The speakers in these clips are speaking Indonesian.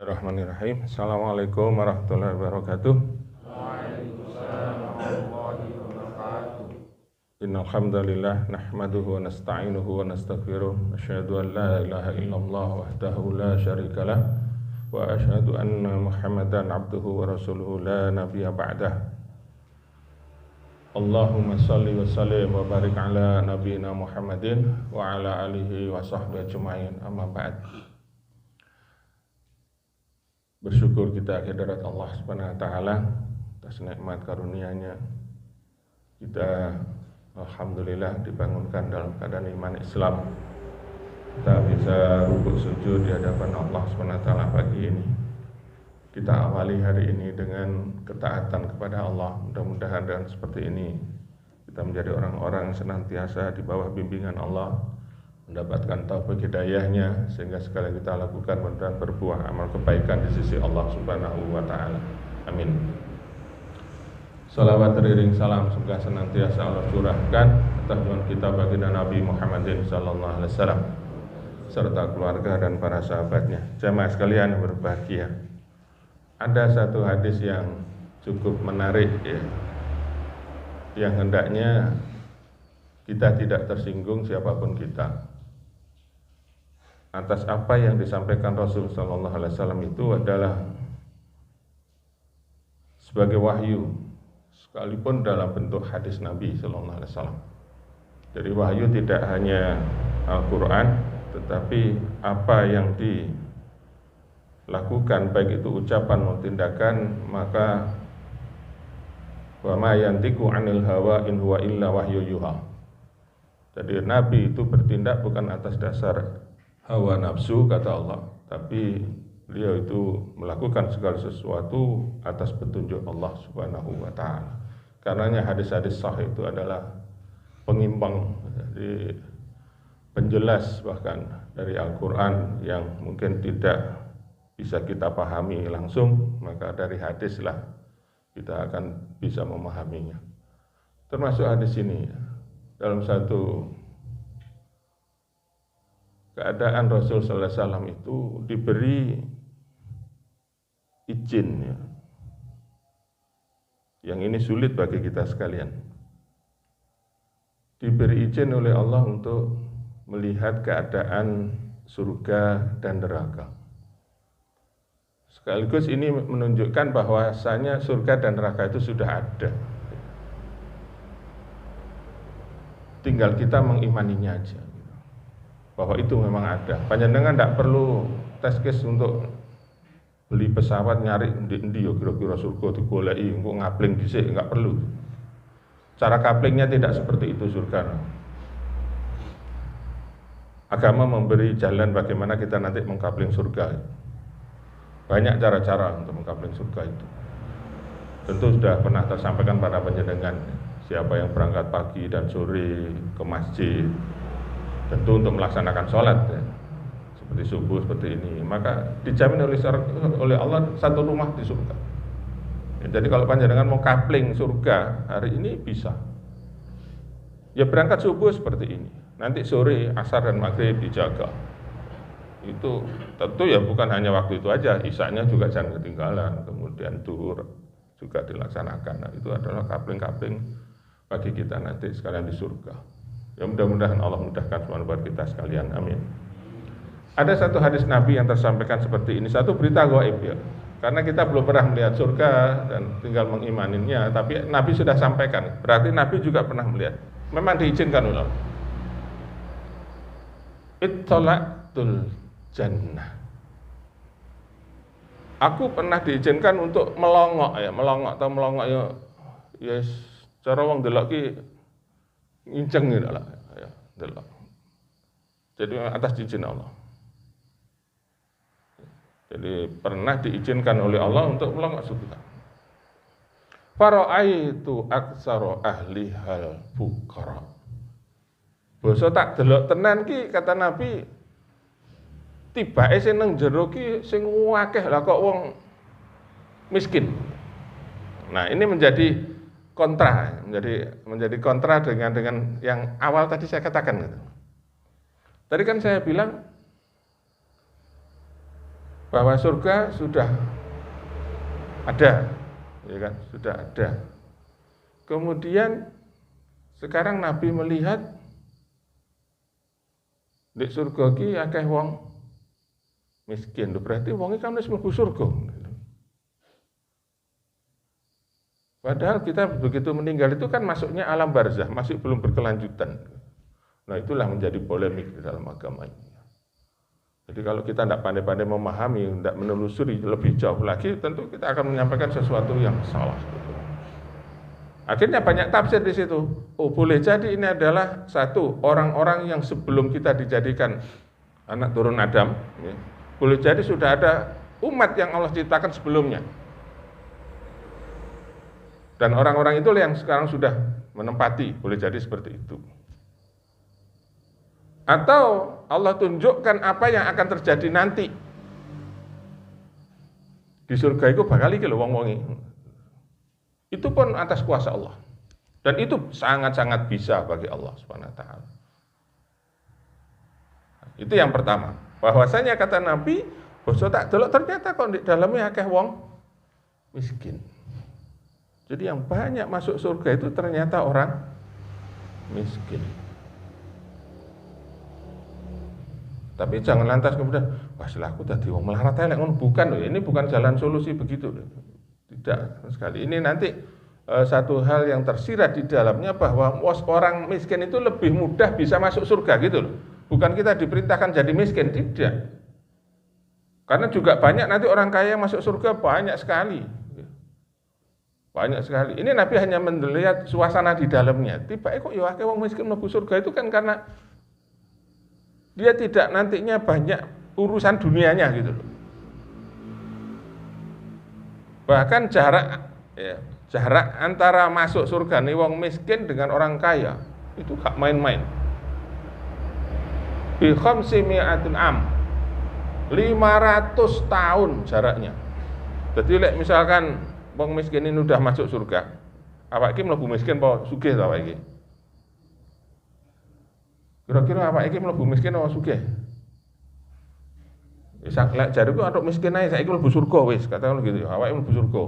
Bismillahirrahmanirrahim. Assalamualaikum warahmatullahi wabarakatuh. Waalaikumsalam warahmatullahi wabarakatuh. Innal hamdalillah nahmaduhu wa nasta'inuhu wa nastaghfiruh. Asyhadu an la ilaha illallah wahdahu la syarikalah wa asyhadu anna Muhammadan abduhu wa rasuluhu la nabiyya ba'dah. Allahumma shalli wa sallim wa barik ala nabiyyina Muhammadin wa ala alihi wa sahbihi ajma'in. Amma ba'd. Bersyukur kita kehadirat Allah Subhanahu wa taala atas nikmat karunia-Nya. Kita alhamdulillah dibangunkan dalam keadaan iman Islam. Kita bisa rukuk sujud di hadapan Allah Subhanahu wa taala pagi ini. Kita awali hari ini dengan ketaatan kepada Allah. Mudah-mudahan dengan seperti ini kita menjadi orang-orang yang senantiasa di bawah bimbingan Allah, mendapatkan taufik hidayahnya, sehingga sekali kita lakukan mudah berbuah amal kebaikan di sisi Allah Subhanahu wa taala. Amin. Salawat teriring salam semoga senantiasa Allah curahkan atas junjungan kita baginda Nabi Muhammadin sallallahu alaihi wasallam serta keluarga dan para sahabatnya. Jamaah sekalian yang berbahagia, ada satu hadis yang cukup menarik ya, yang hendaknya kita tidak tersinggung siapapun kita atas apa yang disampaikan Rasul sallallahu alaihi wasallam. Itu adalah sebagai wahyu, sekalipun dalam bentuk hadis Nabi sallallahu alaihi wasallam. Jadi wahyu tidak hanya Al-Qur'an, tetapi apa yang dilakukan baik itu ucapan maupun tindakan, maka wa ma yantiqu 'anil hawa in huwa illa wahyu yuha. Jadi Nabi itu bertindak bukan atas dasar hawa nafsu kata Allah, tapi beliau itu melakukan segala sesuatu atas petunjuk Allah Subhanahu wa taala. Karenanya hadis-hadis sahih itu adalah pengimbang, jadi penjelas bahkan dari Al-Qur'an yang mungkin tidak bisa kita pahami langsung, maka dari hadislah kita akan bisa memahaminya. Termasuk hadis ini dalam satu keadaan Rasul sallallahu alaihi wasallam itu diberi izin ya. Yang ini sulit bagi kita sekalian. Diberi izin oleh Allah untuk melihat keadaan surga dan neraka. Sekaligus ini menunjukkan bahwasanya surga dan neraka itu sudah ada. Tinggal kita mengimaninya aja, bahwa itu memang ada. Panjenengan tidak perlu tes case untuk beli pesawat nyari endi yo kira-kira surga digoleki engko ngapling dhisik, enggak perlu. Cara kaplingnya tidak seperti itu surga. Agama memberi jalan bagaimana kita nanti mengkapling surga. Banyak cara-cara untuk mengkapling surga itu. Tentu sudah pernah tersampaikan pada panjenengan, siapa yang berangkat pagi dan sore ke masjid, tentu untuk melaksanakan sholat ya, seperti subuh seperti ini, maka dijamin oleh Allah satu rumah di surga ya. Jadi kalau panjenengan mau kapling surga hari ini bisa ya, berangkat subuh seperti ini, nanti sore asar dan maghrib dijaga. Itu tentu ya bukan hanya waktu itu aja, isanya juga jangan ketinggalan, kemudian duhur juga dilaksanakan. Nah, itu adalah kapling-kapling bagi kita nanti sekalian di surga. Ya mudah-mudahan Allah mudahkan semua buat kita sekalian, amin. Ada satu hadis Nabi yang tersampaikan seperti ini, satu berita gaib ya. Karena kita belum pernah melihat surga dan tinggal mengimaninya, tapi Nabi sudah sampaikan, berarti Nabi juga pernah melihat. Memang diizinkan oleh Allah. Ittola'tul jannah. Aku pernah diizinkan untuk melongok ya, melongok ya. Yes, cara wong delok ki nginceng gitu lah ya, delok. Jadi atas izin Allah. Jadi pernah diizinkan oleh Allah untuk melongok surga. Fara'aitu aksara ahli hal fuqara. Basa tak delok tenan ki kata Nabi, tibake sing nang jero ki sing akeh lah kok wong miskin. Nah, ini menjadi kontra, menjadi kontra dengan yang awal tadi saya katakan gitu. Tadi kan saya bilang bahwa surga sudah ada, ya kan? Sudah ada. Kemudian sekarang Nabi melihat di surga ki akeh wong miskin, berarti wong kan wis mlebu surga. Padahal kita begitu meninggal itu kan masuknya alam barzah, masih belum berkelanjutan. Nah, itulah menjadi polemik di dalam agama ini. Jadi kalau kita tidak pandai-pandai memahami, tidak menelusuri lebih jauh lagi, tentu kita akan menyampaikan sesuatu yang salah. Akhirnya banyak tafsir di situ. Oh, boleh jadi ini adalah satu orang-orang yang sebelum kita dijadikan anak turun Adam, ya, boleh jadi sudah ada umat yang Allah ciptakan sebelumnya. Dan orang-orang itulah yang sekarang sudah menempati, boleh jadi seperti itu. Atau Allah tunjukkan apa yang akan terjadi nanti. Di surga itu bakal iki lho wong-wongi. Itu pun atas kuasa Allah. Dan itu sangat-sangat bisa bagi Allah Subhanahu wa taala. Itu yang pertama. Bahwasanya kata Nabi, boso tak delok ternyata kok di dalamnya akeh wong miskin. Jadi yang banyak masuk surga itu ternyata orang miskin. Tapi jangan lantas kemudian, wah aku tadi wong melarat elek ngono, bukan loh. Ini bukan jalan solusi begitu loh. Tidak sekali. Ini nanti satu hal yang tersirat di dalamnya bahwa orang miskin itu lebih mudah bisa masuk surga gitu loh. Bukan kita diperintahkan jadi miskin, tidak. Karena juga banyak nanti orang kaya yang masuk surga banyak sekali. Banyak sekali. Ini Nabi hanya melihat suasana di dalamnya. Tiba-tiba kok ya akeh wong miskin mlebu surga itu kan karena dia tidak nantinya banyak urusan dunianya gitu loh. Bahkan jarak antara masuk surga nih wong miskin dengan orang kaya itu gak main-main. Bi khamsi mi'atin am. 500 tahun jaraknya. Jadi misalkan wong miskin ini udah masuk surga, awak iki mlebu miskin apa sugih ta awak iki? Kira-kira awak iki mlebu miskin apa sugih? Wis lek jariku atuk miskin ae saiki mlebu surga wis, katakan gitu. Awake mlebu surga.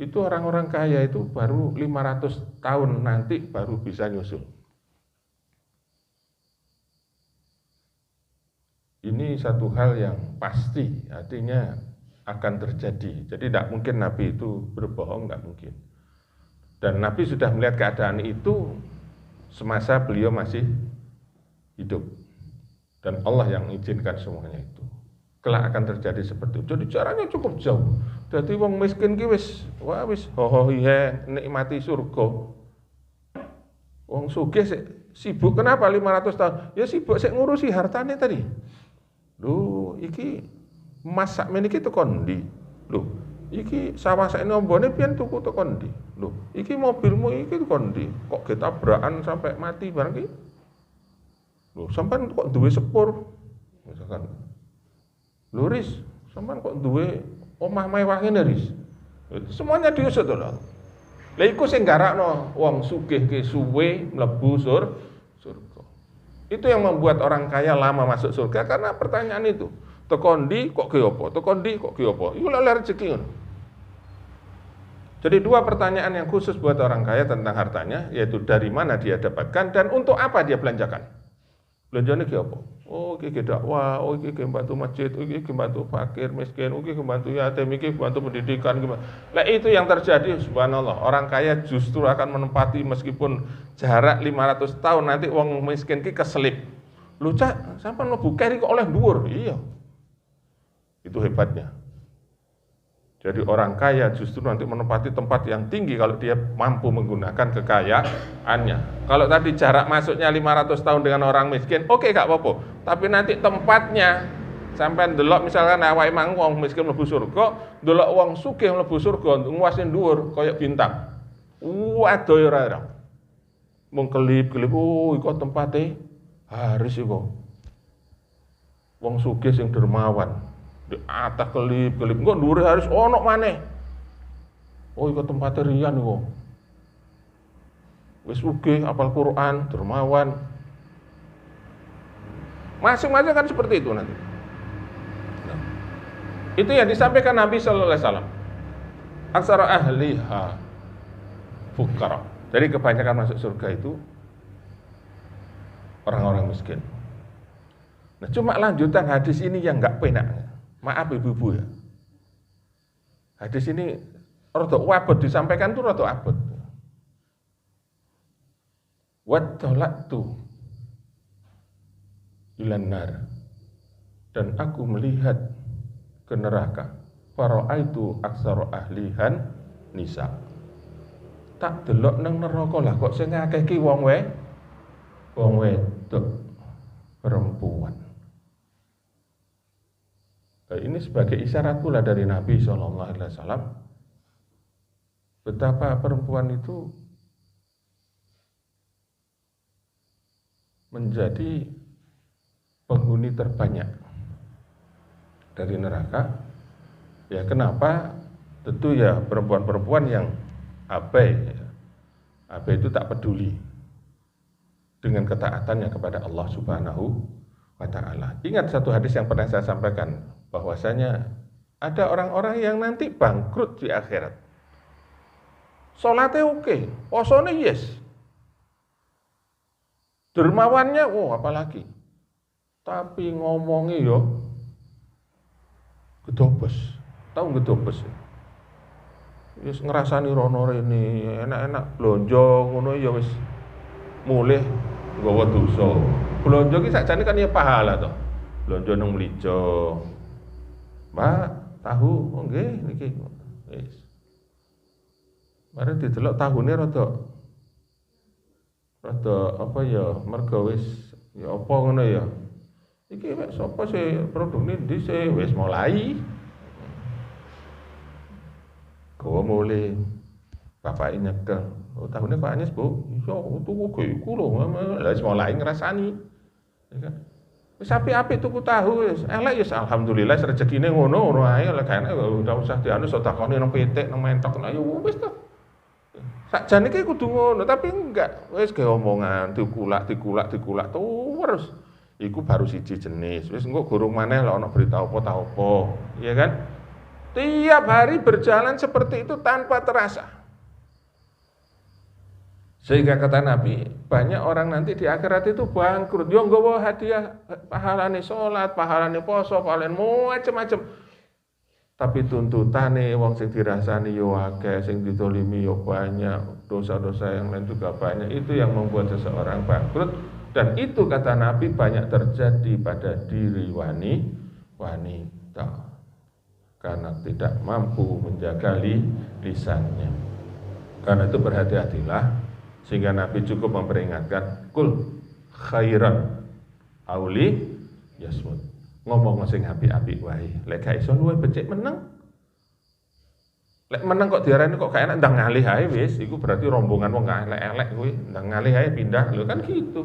Itu orang-orang kaya itu baru 500 tahun nanti baru bisa nyusul. Ini satu hal yang pasti, artinya akan terjadi. Jadi tidak mungkin Nabi itu berbohong, tidak mungkin. Dan Nabi sudah melihat keadaan itu semasa beliau masih hidup. Dan Allah yang izinkan semuanya itu. Kelak akan terjadi seperti itu. Jadi caranya cukup jauh. Jadi wong miskin ki wis hohohihe nikmati surga. Wong sugih sibuk kenapa 500 tahun? Ya sibuk sik ngurusi hartane tadi. Lho, iki emas sakmene iki tekon ndi? Lho, iki sawah sakene ombone pian tuku tekon ndi? Lho, iki mobilmu iki tekon ndi? Kok ketabrakan sampai mati barang iki? Lho, sampean kok duwe sepur? Misalkan. Lho, Riz, sampean kok duwe omah mewah ngene, Riz? Semuanya diusut to, Lho. Lah iku sing garakno wong sugih ki suwe mlebu surga. Itu yang membuat orang kaya lama masuk surga karena pertanyaan itu. Tekondi kok ke apa? Tekondi kok ke apa? Iku lek rezeki ngono. Jadi dua pertanyaan yang khusus buat orang kaya tentang hartanya, yaitu dari mana dia dapatkan dan untuk apa dia belanjakan. Belanjane ke apa? Oh, iki dakwah, oh iki bantu masjid, oh iki bantu fakir miskin, oh iki bantu yatim, iki bantu pendidikan. Lah itu yang terjadi, subhanallah. Orang kaya justru akan menempati meskipun jarak 500 tahun nanti wong miskin ki keselip. Lho Cak, sampean mlebu keri kok oleh dhuwur. Iya. Itu hebatnya. Jadi orang kaya justru nanti menempati tempat yang tinggi kalau dia mampu menggunakan kekayaannya. Kalau tadi jarak masuknya 500 tahun dengan orang miskin, oke gak apa-apa. Tapi nanti tempatnya, sampai ndelok misalkan awake mang wong miskin mlebu surga, ndelok wong sugih mlebu surga, nguasin dhuwur kaya bintang. Waduh ora. Mung kelip-kelip, oh iku tempate haris iku. Wong sugih sing dermawan. Di atas kelip-kelip, kok dhuwure harus ono maneh. Oh, iku tempate riyan iku. Wis sugih, hafal Quran, dermawan. Masing-masing kan seperti itu nanti. Nah, Itu yang disampaikan Nabi sallallahu alaihi wasallam. Aksara ahliha fuqara. Jadi kebanyakan masuk surga itu orang-orang miskin. Nah, cuma lanjutan hadis ini yang enggak penak. Maaf ibu-ibu ya. Hadis ini rada abot disampaikan tuh rada abot. Wattolaktu ilan nar, dan aku melihat ke neraka. Fara'aitu aksara ahlihan nisa. Tak delok nang neraka lah kok sing akeh ki wong wedok perempuan. Ini sebagai isyarat pula dari Nabi SAW betapa perempuan itu menjadi penghuni terbanyak dari neraka. Ya kenapa? Tentu ya perempuan-perempuan yang abai. Abai itu tak peduli dengan ketaatannya kepada Allah Subhanahu wa Ta'ala. Ingat satu hadis yang pernah saya sampaikan, bahwasanya ada orang-orang yang nanti bangkrut di akhirat. Sholatnya oke, posone yes, dermawannya apalagi, tapi ngomongnya yo gedobes, tahu gedobes? Wis ngerasani rono rene, enak-enak blonjo ngono ya wis mulih nggawa dosa. Blonjo ki sakjane kan ya pahala to. Blonjo nang mlijo. Mbak, tahu nggih niki. Wis. Mari didelok tahune rada apa ya, mergo wis ya apa ngono ya. Iki wek sapa sih produkne ndi sih wis mulai. Gawa mulih. Bapak nyekel. Oh, tahunnya Pak Anies, Bu. Iya, tuku iku lho. Lah wis mulai ngrasani. Ya kan? Wis apik-apik tuku tahu wis. Elek ya alhamdulillah rezekine ngono ae lek enak ora usah dianu sedekahne nang pitik nang mentok. Ya wis to. Sakjane iki kudu ngono, tapi enggak. Wis ge omongan dikulak terus. Iku baru siji jenis. Wis engko gurung maneh lho ana berita apa ta apa. Iya kan? Tiap hari berjalan seperti itu tanpa terasa. Sehingga kata Nabi, banyak orang nanti di akhirat itu bangkrut. Yo nggawa hadiah pahalane salat, pahalane poso, pahalane macam-macam. Tapi tuntutane wong sing dirasani yo akeh, sing ditolimi yo banyak, dosa-dosa yang lain juga banyak. Itu yang membuat seseorang bangkrut, dan itu kata Nabi banyak terjadi pada diri wanita. Karena tidak mampu menjaga lisannya. Karena itu berhati-hatilah, sehingga Nabi cukup memperingatkan, kul khairan auli yasmut. Ngomong sing apik-apik wae. Lek gak iso luwe becik meneng. Lek meneng kok diarani kok gak enak ndang ngalih ae wis, iku berarti rombongan wong gak elek-elek kuwi, ndang ngalih ae pindah. Lho kan gitu.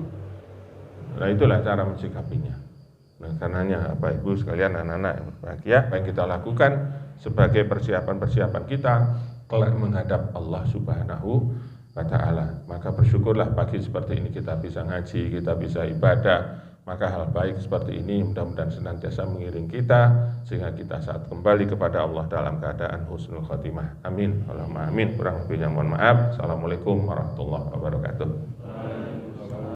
Nah itulah cara mensikapinya. Nah, karenanya Bapak Ibu sekalian, anak-anak yang berbahagia, apa yang kita lakukan sebagai persiapan-persiapan kita kelak menghadap Allah Subhanahu wa Ta'ala. Maka bersyukurlah pagi seperti ini kita bisa ngaji, kita bisa ibadah. Maka hal baik seperti ini mudah-mudahan senantiasa mengiring kita, sehingga kita saat kembali kepada Allah dalam keadaan husnul khotimah. Amin. Allahumma amin. Kurang lebihnya mohon maaf. Assalamualaikum warahmatullahi wabarakatuh.